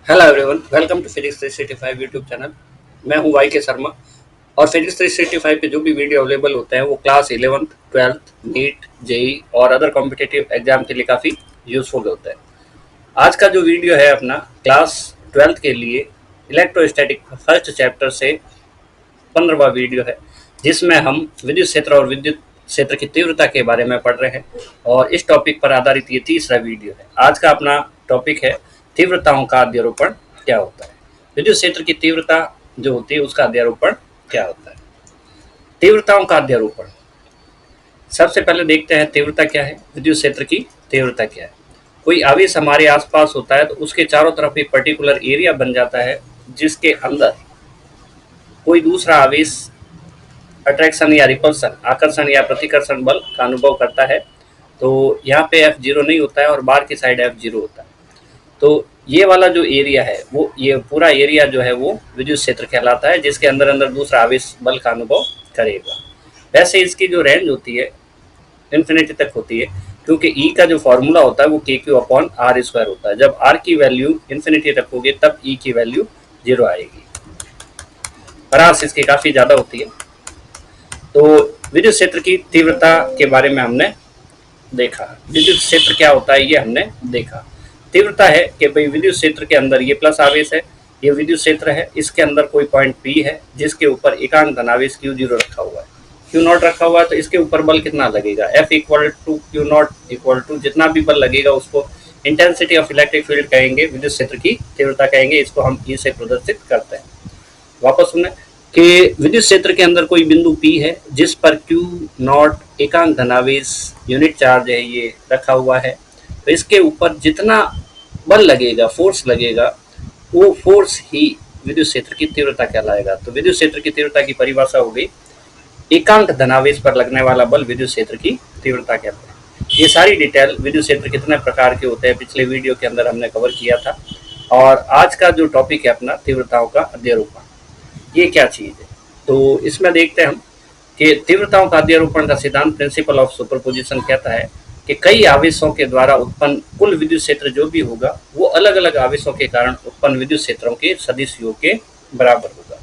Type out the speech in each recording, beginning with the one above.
Hello everyone, welcome to physics 365 YouTube channel. मैं हूं Y के शर्मा। और फिजिक्स 365 पे जो भी वीडियो अवेलेबल होते हैं वो class 11th, 12th, NEET, JEE और अदर कॉम्पिटिटिव एग्जाम के लिए काफ़ी यूजफुल होता है। आज का जो वीडियो है अपना क्लास 12th के लिए इलेक्ट्रोस्टैटिक फर्स्ट चैप्टर से 15वां वीडियो है, जिसमें हम विद्युत क्षेत्र और विद्युत क्षेत्र की तीव्रता के बारे में पढ़ रहे हैं। और इस टॉपिक पर आधारित ये तीसरा वीडियो है। आज का अपना टॉपिक है तीव्रताओं का अध्यारोपण क्या होता है। विद्युत क्षेत्र की तीव्रता जो होती है उसका अध्यारोपण क्या होता है। तीव्रताओं का अध्यारोपण, सबसे पहले देखते हैं तीव्रता क्या है, विद्युत क्षेत्र की तीव्रता क्या है। कोई आवेश हमारे आसपास होता है तो उसके चारों तरफ एक पर्टिकुलर एरिया बन जाता है, जिसके अंदर कोई दूसरा आवेश अट्रैक्शन या रिपल्सन, आकर्षण या प्रतिकर्षण बल का अनुभव करता है। तो यहाँ पे एफ जीरो नहीं होता है और बाहर की साइड एफ जीरो होता है। तो ये वाला जो एरिया है वो ये पूरा एरिया जो है वो विद्युत क्षेत्र कहलाता है, जिसके अंदर अंदर दूसरा आवेश बल का अनुभव करेगा। वैसे इसकी जो रेंज होती है इन्फिनिटी तक होती है, क्योंकि ई का जो फॉर्मूला होता है वो के क्यू अपॉन आर स्क्वायर होता है। जब आर की वैल्यू इन्फिनिटी तक होगी तब ई की वैल्यू जीरो आएगी। परास इसकी काफ़ी ज़्यादा होती है। तो विद्युत क्षेत्र की तीव्रता के बारे में हमने देखा, विद्युत क्षेत्र क्या होता है ये हमने देखा। तीव्रता है कि भाई विद्युत क्षेत्र के अंदर ये प्लस आवेश है, ये विद्युत क्षेत्र है, इसके अंदर कोई पॉइंट पी है जिसके ऊपर एकांक धनावेश क्यू जीरो रखा हुआ है, क्यू नॉट रखा हुआ है। तो इसके ऊपर बल कितना लगेगा, F equal to Q naught equal to जितना भी बल लगेगा उसको इंटेंसिटी ऑफ इलेक्ट्रिक फील्ड कहेंगे, विद्युत क्षेत्र की तीव्रता कहेंगे। इसको हम ई से प्रदर्शित करते हैं। वापस सुने कि विद्युत क्षेत्र के अंदर कोई बिंदु P है जिस पर Q नॉट एकांक धनावेश यूनिट चार्ज है ये रखा हुआ है। तो इसके ऊपर जितना बल लगेगा, फोर्स लगेगा, वो फोर्स ही विद्युत क्षेत्र की तीव्रता कहलाएगा। तो विद्युत क्षेत्र की तीव्रता की परिभाषा हो गई, एकांक धनावेश पर लगने वाला बल विद्युत क्षेत्र की तीव्रता कहते हैं। ये सारी डिटेल विद्युत क्षेत्र कितने प्रकार के होते हैं पिछले वीडियो के अंदर हमने कवर किया था। और आज का जो टॉपिक है अपना तीव्रताओं का अध्यारोपण, ये क्या चीज़ है। तो इसमें देखते हैं हम कि तीव्रताओं का अध्यारोपण का सिद्धांत प्रिंसिपल ऑफ सुपरपोजिशन कहता है कि कई आवेशों के द्वारा उत्पन्न कुल विद्युत क्षेत्र जो भी होगा वो अलग अलग आवेशों के कारण उत्पन्न विद्युत क्षेत्रों के सदिश योग के बराबर होगा।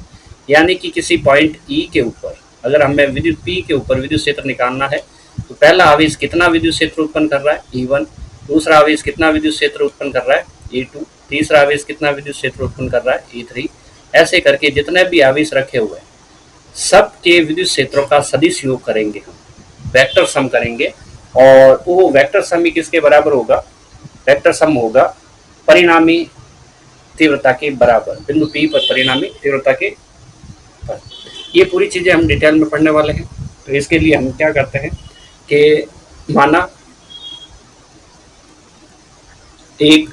यानी कि किसी पॉइंट ई के ऊपर अगर हमें विद्युत पी के ऊपर विद्युत क्षेत्र निकालना है तो पहला आवेश कितना विद्युत क्षेत्र उत्पन्न कर रहा है, ई वन। दूसरा आवेश कितना विद्युत क्षेत्र उत्पन्न कर रहा है, ई टू। तीसरा आवेश कितना विद्युत क्षेत्र उत्पन्न कर रहा है, ई थ्री। ऐसे करके जितने भी आवेश रखे हुए हैं सब के विद्युत क्षेत्रों का सदिश योग करेंगे, हम वेक्टर सम करेंगे। और वो वेक्टर सम ही किसके बराबर होगा, वेक्टर सम होगा परिणामी तीव्रता के बराबर, बिंदु पी पर परिणामी तीव्रता के पर। ये पूरी चीजें हम डिटेल में पढ़ने वाले हैं। तो इसके लिए हम क्या करते हैं कि माना एक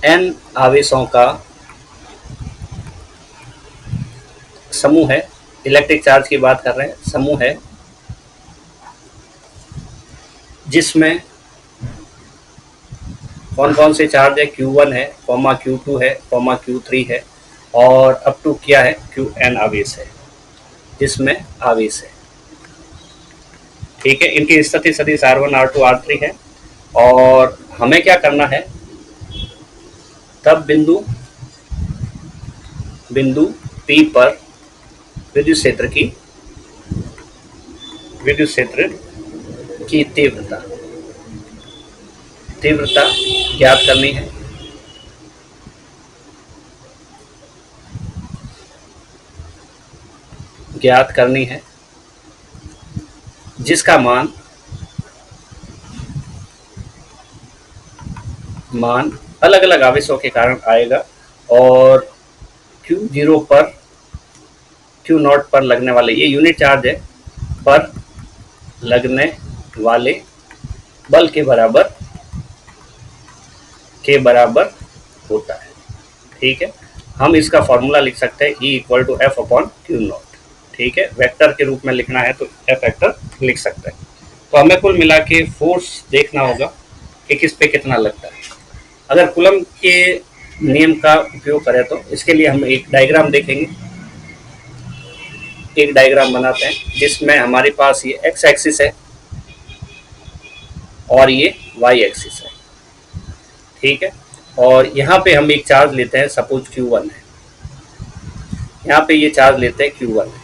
एन आवेशों का समूह है, इलेक्ट्रिक चार्ज की बात कर रहे हैं, समूह है जिसमें कौन कौन से चार्ज है, Q1 है, Q2 है, Q3 है और अप टू क्या है, Qn आवेश है, जिसमें आवेश है। ठीक है, इनकी स्थिति सदिश R1, R2, R3 है। और हमें क्या करना है, तब बिंदु P पर विद्युत क्षेत्र की तीव्रता ज्ञात करनी है। जिसका मान अलग अलग आवेशों के कारण आएगा और Q0 पर Q नॉट पर लगने वाले, ये यूनिट चार्ज है, पर लगने वाले बल के बराबर होता है। ठीक है, हम इसका फॉर्मूला लिख सकते हैं E equal to F upon Q naught. ठीक है, वेक्टर के रूप में लिखना है तो एफ वेक्टर लिख सकते हैं। तो हमें कुल मिला के फोर्स देखना होगा कि किस पे कितना लगता है। अगर कूलम के नियम का उपयोग करें तो इसके लिए हम एक डायग्राम देखेंगे, एक डायग्राम बनाते हैं जिसमें हमारे पास ये एक्स एक्सिस है और ये वाई एक्सिस है। ठीक है, और यहाँ पे हम एक चार्ज लेते हैं, सपोज Q1 है, यहाँ पे ये चार्ज लेते हैं Q1 है,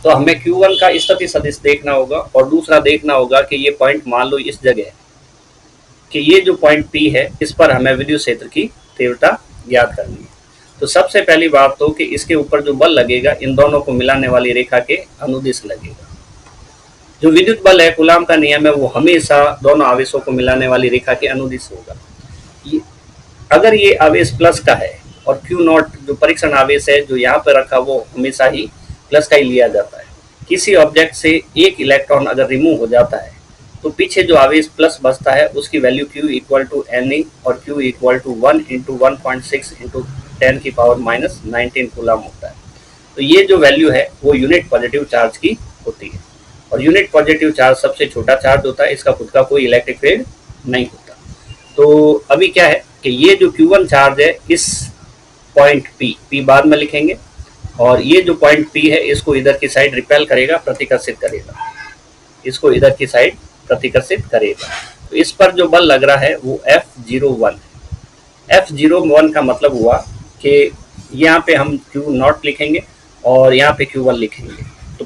तो हमें Q1 का स्थिति सदिश देखना होगा और दूसरा देखना होगा कि ये पॉइंट मान लो इस जगह है कि ये जो पॉइंट P है इस पर हमें विद्युत क्षेत्र की तीव्रता ज्ञात करनी है। तो सबसे पहली बात तो कि इसके ऊपर जो बल लगेगा इन दोनों को मिलाने वाली रेखा के अनुदिश लगेगा। जो विद्युत बल है, कूलाम का नियम है, वो हमेशा दोनों आवेशों को मिलाने वाली रेखा के अनुदिश होगा। अगर ये आवेश प्लस का है और Q0 जो परीक्षण आवेश है जो यहाँ पर रखा वो हमेशा ही प्लस का ही लिया जाता है। किसी ऑब्जेक्ट से एक इलेक्ट्रॉन अगर रिमूव हो जाता है तो पीछे जो आवेश प्लस बचता है उसकी value Q equal to Ne और Q equal to 1 into 1.6 into 10 की पावर माइनस 19 कूलाम होता है। तो ये जो वैल्यू है वो यूनिट पॉजिटिव चार्ज की होती है और यूनिट पॉजिटिव चार्ज सबसे छोटा चार्ज होता है, इसका खुद का कोई इलेक्ट्रिक फील्ड नहीं होता। तो अभी क्या है कि ये जो Q1 चार्ज है इस पॉइंट P बाद में लिखेंगे और ये जो पॉइंट P है इसको इधर की साइड रिपेल करेगा, प्रतिकर्षित करेगा, इसको इधर की साइड प्रतिकर्षित करेगा। तो इस पर जो बल लग रहा है वो F01 है। F01 का मतलब हुआ कि यहाँ पे हम Q0 लिखेंगे और यहाँ पे Q1 लिखेंगे। तो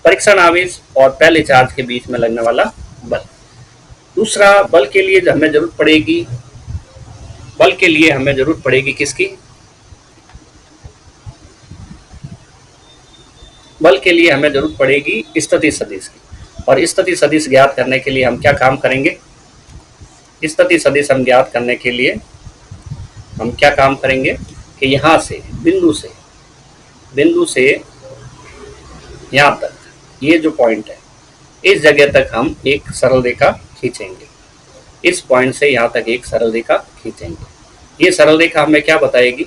परीक्षण आवेश और पहले चार्ज के बीच में लगने वाला बल। दूसरा बल के लिए हमें जरूरत पड़ेगी, बल के लिए हमें जरूरत पड़ेगी किसकी? बल के लिए हमें जरूरत पड़ेगी स्थिति सदिश की। और स्थिति सदिश ज्ञात करने के लिए हम क्या काम करेंगे? स्थिति सदिश हम ज्ञात करने के लिए हम क्या काम करेंगे कि यहाँ से बिंदु से यहाँ तक ये जो पॉइंट है इस जगह तक हम एक सरल रेखा खींचेंगे। इस पॉइंट से यहाँ तक एक सरल रेखा खींचेंगे। ये सरल रेखा हमें क्या बताएगी?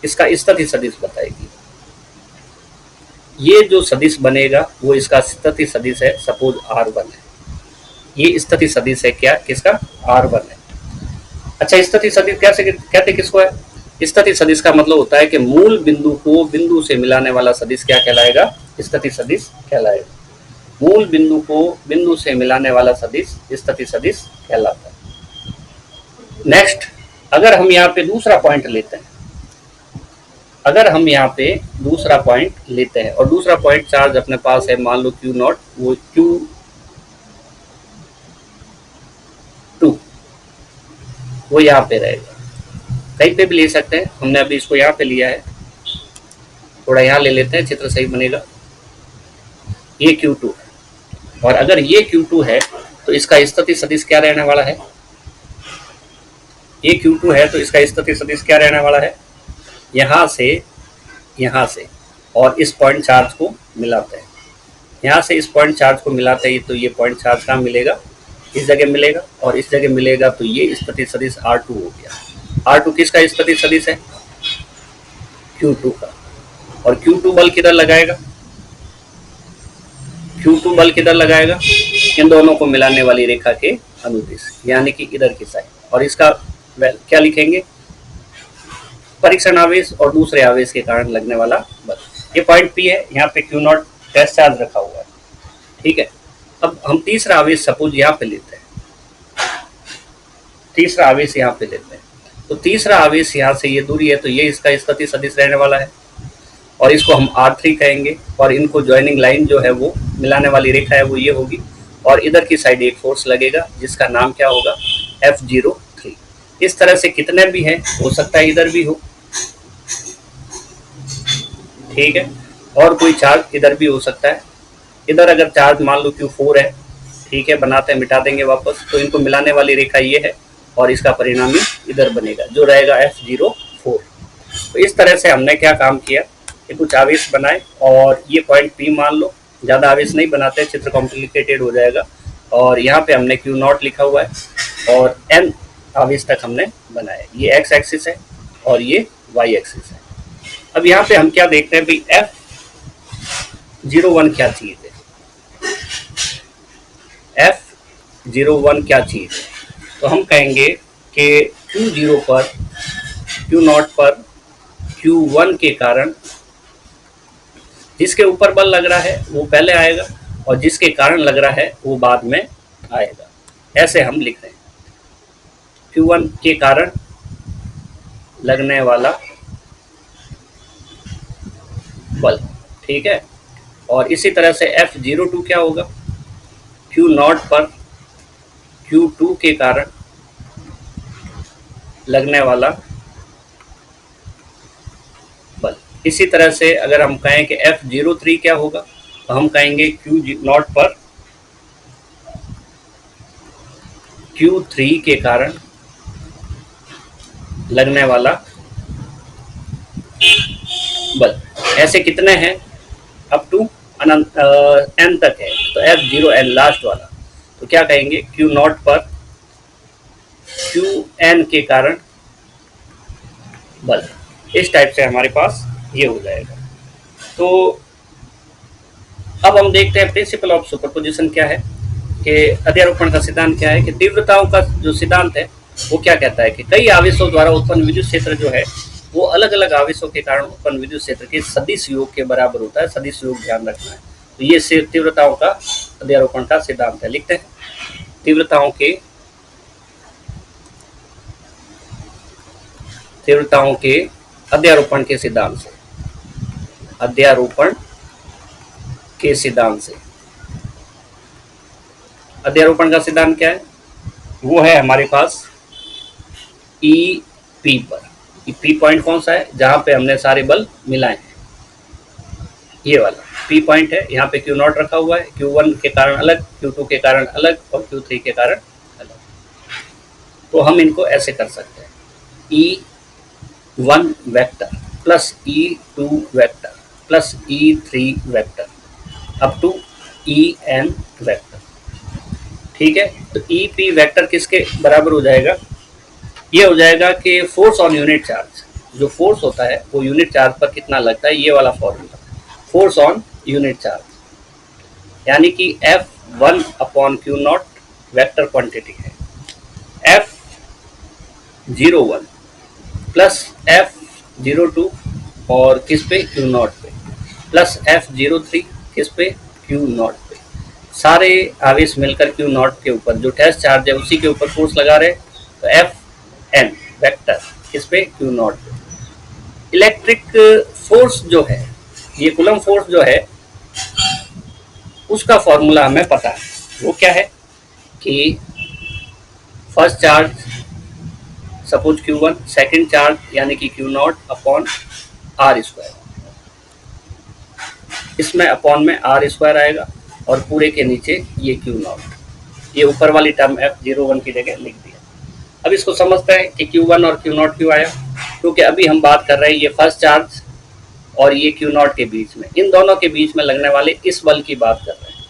इसका स्थिति सदिश बताएगी। ये जो सदिश बनेगा वो इसका स्थिति सदिश है, सपोज R1 है। ये स्थिति सदिश है क्या? किसका? R1 है। अच्छा, स्थिति सदिश कैसे कहते किसको है? स्थिति सदिश का मतलब होता है कि मूल बिंदु को बिंदु से मिलाने वाला सदिश क्या कहलाएगा? स्थिति सदिश कहलाएगा। मूल बिंदु को बिंदु से मिलाने वाला सदिश स्थिति सदिश कहलाता है। नेक्स्ट, अगर हम यहाँ पे दूसरा पॉइंट लेते हैं, और दूसरा पॉइंट चार्ज अपने पास है, मान लो Q0, वो Q2 वो यहाँ पे रहेगा। कहीं पे भी ले सकते हैं, हमने अभी इसको यहाँ पे लिया है, थोड़ा यहाँ ले लेते हैं, चित्र सही बनेगा। ये Q2 है और अगर ये Q2 है तो इसका स्थिति सदिश क्या रहने वाला है? ये Q2 है तो इसका स्थिति सदिश क्या रहने वाला है? यहाँ से और इस पॉइंट चार्ज को मिलाते हैं, यहाँ से इस पॉइंट चार्ज को मिलाते हैं तो ये पॉइंट चार्ज कहाँ मिलेगा? इस जगह मिलेगा और इस जगह मिलेगा। तो ये स्थिति सदिश R2 हो गया। R2 किसका स्थिति सदिश है? Q2 का। और Q2 बल किधर लगाएगा? Q2 बल किधर लगाएगा? इन दोनों को मिलाने वाली रेखा के अनुदिश, यानी कि इधर की साइड। और इसका क्या लिखेंगे? परीक्षण आवेश और दूसरे आवेश के कारण लगने वाला बल। ये पॉइंट P है, यहाँ पे Q0 टेस्ट चार्ज रखा हुआ है, ठीक है। अब हम तीसरा आवेश सपोज यहाँ पे लेते हैं, तो तीसरा आवेश यहाँ से ये दूरी है तो ये इसका स्थिति सदिश रहने वाला है और इसको हम R3 कहेंगे और इनको ज्वाइनिंग लाइन जो है वो मिलाने वाली रेखा है वो ये होगी और इधर की साइड एक फोर्स लगेगा जिसका नाम क्या होगा? F03। इस तरह से कितने भी हैं, हो सकता है इधर भी हो, ठीक है, और कोई चार्ज इधर भी हो सकता है। इधर अगर चार्ज मान लो Q4 है, ठीक है, बनाते हैं, मिटा देंगे वापस, तो इनको मिलाने वाली रेखा ये है और इसका परिणामी इधर बनेगा जो रहेगा F04। तो इस तरह से हमने क्या काम किया कि कुछ आवेश बनाए और ये पॉइंट P मान लो, ज़्यादा आवेश नहीं बनाते, चित्र कॉम्प्लिकेटेड हो जाएगा। और यहाँ पे हमने Q0 लिखा हुआ है और N आवेश तक हमने बनाया। ये एक्स एक्सिस है और ये वाई एक्सिस है। अब यहाँ पे हम क्या देखते हैं भाई, F01 क्या चीज़ है? F01 क्या चीज़ है? तो हम कहेंगे कि Q0 पर Q1 के कारण जिसके ऊपर बल लग रहा है वो पहले आएगा और जिसके कारण लग रहा है वो बाद में आएगा। ऐसे हम लिख रहे हैं, Q1 के कारण लगने वाला बल, ठीक है। और इसी तरह से F02 क्या होगा, Q0 पर Q2 के कारण लगने वाला बल। इसी तरह से अगर हम कहें कि F03 क्या होगा, तो हम कहेंगे Q0 पर Q3 के कारण लगने वाला बल। ऐसे कितने हैं, अप टू अनंत n तक है, तो F0n लास्ट वाला, तो क्या कहेंगे, Q0 पर Qn के कारण बल। इस टाइप से हमारे पास ये हो जाएगा। तो अब हम देखते हैं प्रिंसिपल ऑफ सुपरपोजिशन क्या है, कि अध्यारोपण का सिद्धांत क्या है, कि तीव्रताओं का जो सिद्धांत है वो क्या कहता है कि कई आवेशों द्वारा उत्पन्न विद्युत क्षेत्र जो है वो अलग अलग आवेशों के कारण उत्पन्न विद्युत क्षेत्र के सदिश योग के बराबर होता है। सदिश योग ध्यान रखना है। तो ये तीव्रताओं का अध्यारोपण का सिद्धांत है। लिखते हैं, तीव्रताओं के अध्यारोपण के सिद्धांत से, अध्यारोपण के सिद्धांत से। अध्यारोपण का सिद्धांत क्या है, वो है हमारे पास ई पी पर। पी पॉइंट कौन सा है, जहां पे हमने सारे बल मिलाए हैं, ये वाला पी पॉइंट है। यहाँ पे Q0 रखा हुआ है, Q1 के कारण अलग, Q2 के कारण अलग और Q3 के कारण अलग। तो हम इनको ऐसे कर सकते हैं, E1 vector plus E2 vector plus E3 vector up to En vector, ठीक है। तो EP वेक्टर किसके बराबर हो जाएगा, ये हो जाएगा कि फोर्स ऑन यूनिट चार्ज, जो फोर्स होता है वो यूनिट चार्ज पर कितना लगता है, ये वाला formula, force on unit charge, यानी कि F1 upon Q0 vector quantity है, F01 प्लस F02 और किस पे, Q0 पे, प्लस F03 किस पे, Q0 पे। सारे आवेश मिलकर Q0 के ऊपर जो टेस्ट चार्ज है उसी के ऊपर फोर्स लगा रहे, तो Fn वेक्टर किस पे, Q0 पे। इलेक्ट्रिक फोर्स जो है, ये कूलम फोर्स जो है, उसका फॉर्मूला हमें पता है, वो क्या है कि first charge suppose Q1, second charge यानी कि Q0 अपॉन R स्क्वायर, इसमें अपॉन में R स्क्वायर आएगा और पूरे के नीचे ये Q0, ये ऊपर वाली टर्म F01 की जगह लिख दिया। अब इसको समझते हैं कि Q1 और Q0 क्यों आया, क्योंकि अभी हम बात कर रहे हैं ये फर्स्ट चार्ज और ये Q0 के बीच में, इन दोनों के बीच में लगने वाले इस बल की बात कर रहे हैं।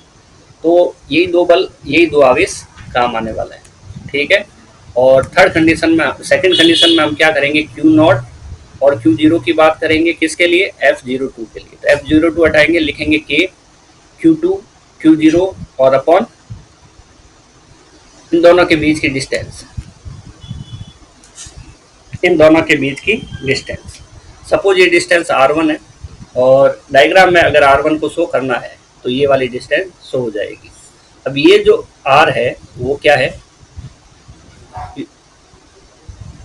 तो यही दो बल, यही दो आवेश काम आने वाले हैं, ठीक है। और थर्ड कंडीशन में, सेकंड कंडीशन में हम क्या करेंगे, Q0 और Q0 की बात करेंगे, किसके लिए, F02 के लिए। तो F02 हटाएंगे, लिखेंगे K, Q2 Q0 और अपॉन इन दोनों के बीच की डिस्टेंस, इन दोनों के बीच की डिस्टेंस। सपोज ये डिस्टेंस R1 है और डायग्राम में अगर R1 को शो करना है तो ये वाली डिस्टेंस शो हो जाएगी। अब ये जो R है वो क्या है,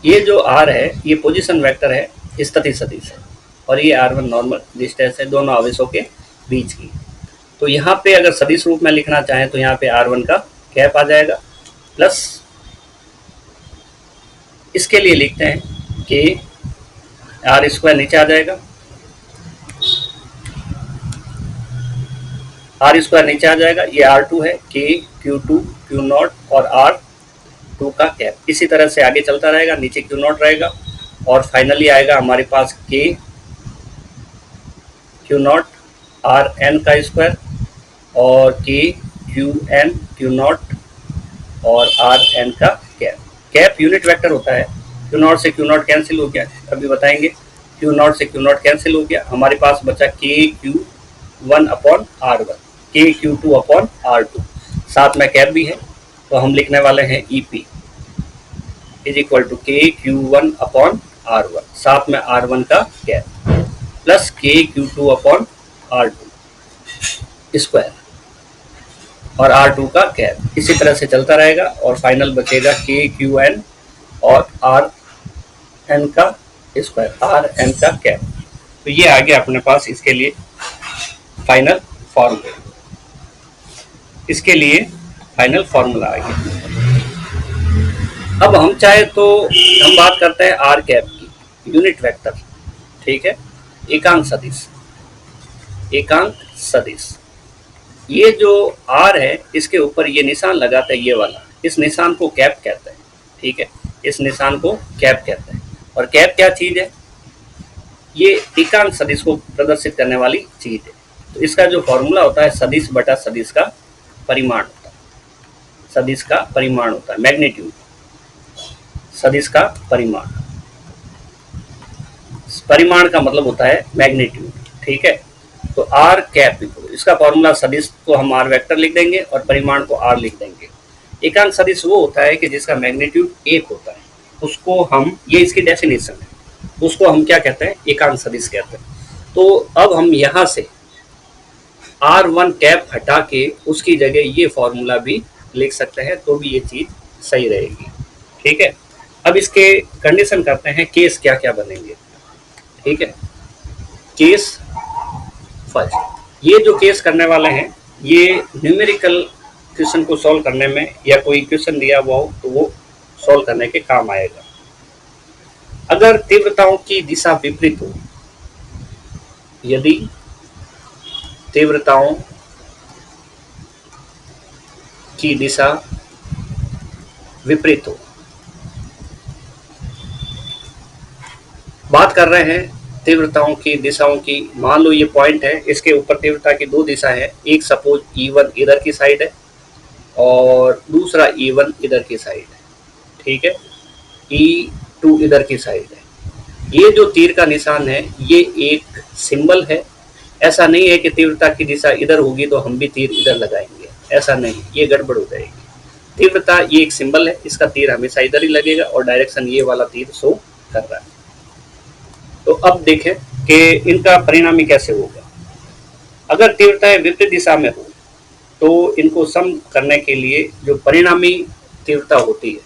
ये जो R है ये पोजीशन वेक्टर है, स्थिति सदिश है, और ये R1 नॉर्मल डिस्टेंस है दोनों आवेशों के बीच की। तो यहाँ पे अगर सदिश रूप में लिखना चाहें तो यहाँ पे R1 का कैप आ जाएगा, प्लस इसके लिए लिखते हैं कि R स्क्वायर नीचे आ जाएगा, R स्क्वायर नीचे आ जाएगा, ये R2 है, K Q2 Q0 और R2 का कैप। इसी तरह से आगे चलता रहेगा, नीचे Q0 रहेगा और फाइनली आएगा हमारे पास K Q0 Rn का स्क्वायर और K Qn Q0 और Rn का कैप। कैप यूनिट वेक्टर होता है, Q0 से Q0 कैंसिल हो गया, अभी बताएंगे, Q0 से Q0 कैंसिल हो गया, हमारे पास बचा K Q1 upon R1, K Q2 upon R2, साथ में कैप भी है, तो हम लिखने वाले हैं EP is equal to K Q1 upon R1, साथ में R1 का cap, plus K Q2 upon R2 square और R2 का कैप। इसी तरह से चलता रहेगा और फाइनल बचेगा K Qn और Rn का स्क्वायर आर एन का कैप। तो ये आ गया अपने पास इसके लिए फाइनल फॉर्मूला, इसके लिए फाइनल फॉर्मूला आ गया। अब हम चाहे तो हम बात करते हैं आर कैप की, यूनिट वेक्टर, ठीक है, एकांक सदिश, एकांक सदिश। ये जो आर है इसके ऊपर ये निशान लगाता है, ये वाला, इस निशान को कैप कहते हैं, ठीक है, इस निशान को कैप कहते हैं। और कैप क्या चीज है? ये एकांक सदिश को प्रदर्शित करने वाली चीज है। तो इसका जो फॉर्मूला होता है सदिश बटा सदिश का परिमाण होता है, सदिश का परिमाण होता है, मैग्नीट्यूड, सदिश का परिमाण, परिमाण का मतलब होता है मैग्नीट्यूड, ठीक है। तो आर कैप, इसका फॉर्मूला सदिश को हम आर वेक्टर लिख देंगे और परिमाण को आर लिख देंगे। एकांक सदिश वो होता है कि जिसका मैग्नीट्यूड 1 होता है, उसको हम, ये इसकी डेफिनेशन है, उसको हम क्या कहते हैं? एकांक सदिश कहते हैं। तो अब हम यहाँ से R1 कैप हटा के उसकी जगह ये फॉर्मूला भी लिख सकते हैं, तो भी ये चीज सही रहेगी, ठीक है। अब इसके कंडीशन करते हैं, केस क्या क्या बनेंगे, ठीक है। केस फर्स्ट, ये जो केस करने वाले हैं ये न्यूमेरिकल क्वेश्चन को सॉल्व करने में, या कोई क्वेश्चन दिया हुआ हो तो वो सॉल्व करने के काम आएगा। अगर तीव्रताओं की दिशा विपरीत हो, यदि तीव्रताओं की दिशा विपरीत हो, बात कर रहे हैं तीव्रताओं की दिशाओं की। मान लो ये पॉइंट है, इसके ऊपर तीव्रता की दो दिशा है, एक सपोज E1 इधर की साइड है और दूसरा E1 इधर की साइड है, ठीक है, E2 इधर की साइड है। ये जो तीर का निशान है ये एक सिंबल है, ऐसा नहीं है कि तीव्रता की दिशा इधर होगी तो हम भी तीर इधर लगाएंगे, ऐसा नहीं, ये गड़बड़ हो जाएगी। तीव्रता ये एक सिंबल है, इसका तीर हमेशा इधर ही लगेगा और डायरेक्शन ये वाला तीर शो कर रहा है। तो अब देखें कि इनका परिणामी कैसे होगा। अगर तीव्रताएं विपरीत दिशा में हो तो इनको सम करने के लिए जो परिणामी तीव्रता होती है,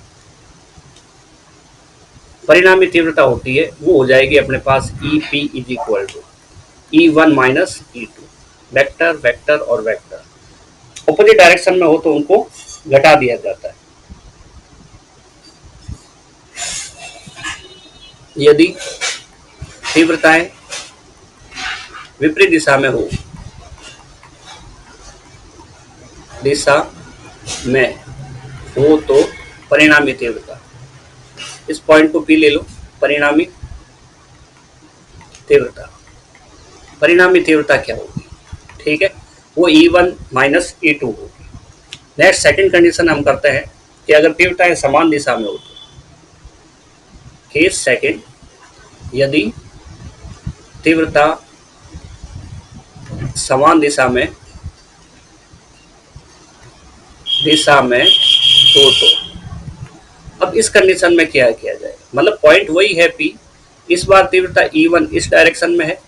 परिणामी तीव्रता होती है वो हो जाएगी अपने पास EP is equal to E1 minus E2, vector vector और वेक्टर। अपोजिट डायरेक्शन में हो तो उनको घटा दिया जाता है। यदि तीव्रताएं विपरीत दिशा में हो, दिशा में हो तो परिणामी तीव्रता, इस पॉइंट को P ले लो, परिणामी तीव्रता, परिणामी तीव्रता क्या होगी, ठीक है, वो E1 माइनस E2 होगी। नेक्स्ट सेकंड कंडीशन हम करते हैं कि अगर तीव्रताएं समान दिशा में हो तो, केस सेकंड, यदि तीव्रता समान दिशा में हो तो, अब इस कंडीशन में क्या किया जाए, मतलब पॉइंट वही है P, इस बार तीव्रता E1 इस डायरेक्शन में है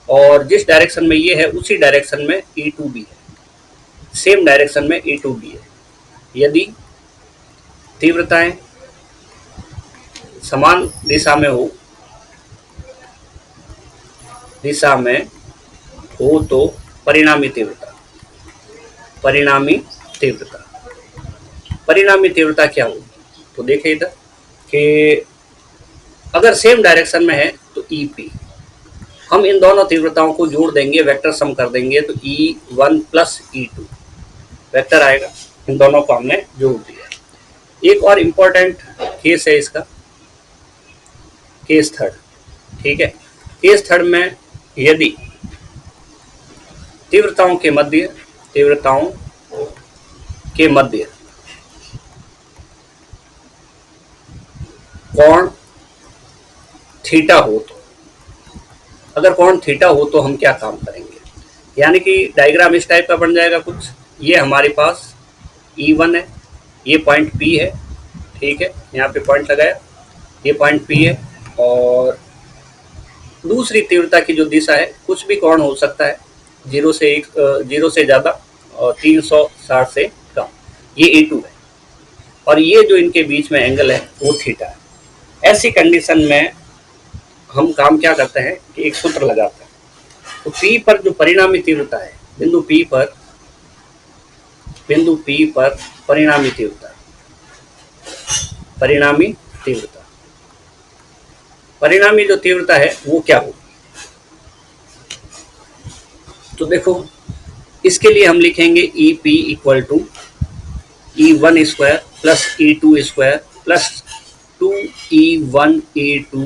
और जिस डायरेक्शन में ये है उसी डायरेक्शन में E2 भी है, सेम डायरेक्शन में E2 भी है। यदि तीव्रताएं समान दिशा में हो तो परिणामी तीव्रता, परिणामी तीव्रता, परिणामी तीव्रता क्या होगी, तो देखिए इधर कि अगर सेम डायरेक्शन में है तो EP, हम इन दोनों तीव्रताओं को जोड़ देंगे, वेक्टर सम कर देंगे तो E1 प्लस E2 वेक्टर आएगा, इन दोनों को हमने जोड़ दिया। एक और इम्पोर्टेंट केस है इसका, केस थर्ड, ठीक है। केस थर्ड में यदि तीव्रताओं के मध्य कोण थीटा हो तो, अगर कोण थीटा हो तो हम क्या काम करेंगे, यानी कि डायग्राम इस टाइप का बन जाएगा कुछ। ये हमारे पास E1 है, ये पॉइंट P है, ठीक है, यहाँ पे पॉइंट लगाया, ये पॉइंट P है और दूसरी तीव्रता की जो दिशा है कुछ भी कोण हो सकता है, 0 से ज़्यादा और 360 से कम, ये E2 है और ये जो इनके बीच में एंगल है वो थीटा है। ऐसी कंडीशन में हम काम क्या करते हैं कि एक सूत्र लगाते हैं। तो P पर जो परिणामी तीव्रता है, बिंदु P पर परिणामी तीव्रता, परिणामी जो तीव्रता है वो क्या होगी? तो देखो, इसके लिए हम लिखेंगे EP equal to E1 square plus E2 square plus 2E1 E2,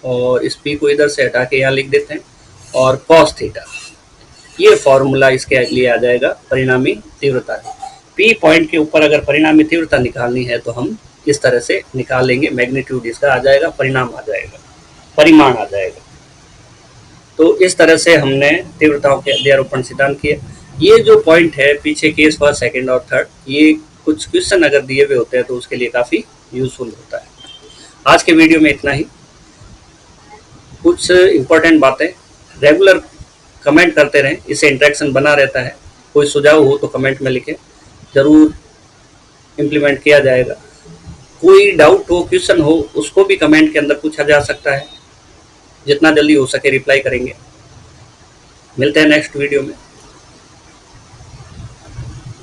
और इस P को इधर से हटा के यहाँ लिख देते हैं, और cos थीटा। ये फॉर्मूला इसके लिए आ जाएगा परिणामी तीव्रता। P पॉइंट के ऊपर अगर परिणामी तीव्रता निकालनी है तो हम इस तरह से निकालेंगे, मैग्नीट्यूड इसका आ जाएगा, परिमाण आ जाएगा। तो इस तरह से हमने तीव्रताओं के अध्यारोपण सिद्धांत किए। ये जो पॉइंट है पीछे केस फर्स्ट, सेकंड और थर्ड, ये कुछ क्वेश्चन अगर दिए हुए होते हैं तो उसके लिए काफ़ी यूजफुल होता है। आज के वीडियो में इतना ही। कुछ इम्पोर्टेंट बातें रेगुलर कमेंट करते रहें, इससे इंटरेक्शन बना रहता है। कोई सुझाव हो तो कमेंट में लिखें, ज़रूर इम्प्लीमेंट किया जाएगा। कोई डाउट हो, क्वेश्चन हो, उसको भी कमेंट के अंदर पूछा जा सकता है। जितना जल्दी हो सके रिप्लाई करेंगे। मिलते हैं नेक्स्ट वीडियो में।